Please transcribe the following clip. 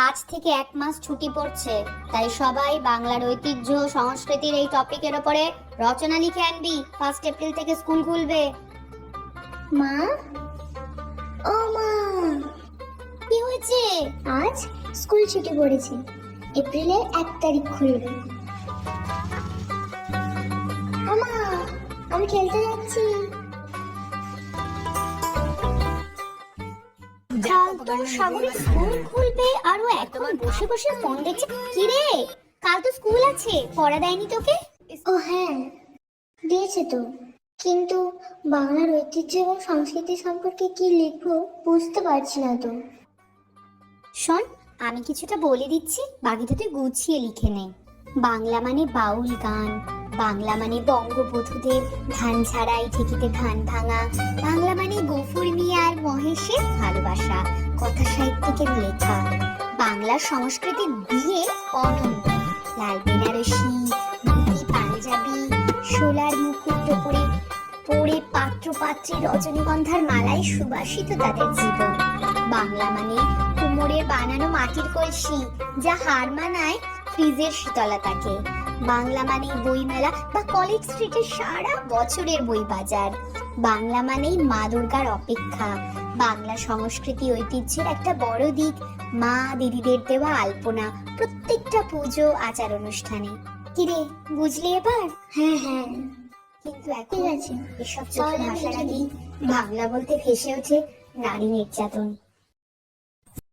আজ থেকে 1 মাস ছুটি পড়ছে, তাই সবাই বাংলার ঐতিহ্য সংস্কৃতির এই টপিকের উপরে রচনা লিখে আনবি। 1 এপ্রিল থেকে স্কুল খুলবে। মা, ও মা, কি হয়েছে? আজ স্কুল ছুটি পড়েছে, এপ্রিলের 1 তারিখ খুলবে। ও মা, আমি খেলতে যাচ্ছি। কাল তো সাগরের স্কুল খুলবে আর ও এখন বসে বসে ফোন দেখছে। কি রে, কাল তো স্কুল আছে, পড়া দেয়নি তোকে? ও হ্যাঁ, দিয়েছে তো, কিন্তু বাংলার ঐতিহ্য এবং সংস্কৃতি সম্পর্কে কি লিখবো বুঝতে পারছি না তো। শোন, আমি কিছুটা বলে দিচ্ছি, বাকিটা তুই গুছিয়ে লিখে নে। বাংলা মানে বাউল গান, বাংলা মানে বঙ্গবধূদের ধান ছাড়াই ঢেকিতে ধান ভাঙা, বাংলা মানে গফুর মিয়া আর মহেশের ভালোবাসা, কথা সাহিত্যিকের লেখা। বাংলার সংস্কৃতি দিয়ে অনন্ত, লাল বেনারসি, ধুতি পাঞ্জাবি, শোলার মুকুট পরে পরে পাত্র পাত্রী রজনীগন্ধার মালায় সুবাসিত তাদের জীবন। বাংলা মানে কুমোরের বানানো মাটির কলসি, যা হার মানায় ফ্রিজের শীতলতাকে। বাংলা মানে বইমেলা বা কলেজ স্ট্রিটের সারা বছরের বই বাজার। বাংলা মানেই মা দুর্গার অপেক্ষা। বাংলা সংস্কৃতি ঐতিহ্যের একটা বড় দিক মা দিদিদের দেওয়া আলপনা প্রত্যেকটা পুজো আচার অনুষ্ঠানে। কিরে, বুঝলি এবার? হ্যাঁ হ্যাঁ, কিন্তু এখন ঠিক আছে। এসব চোখে ভাষার আগেই বাংলা বলতে ভেসে ওঠে নারী নির্যাতন।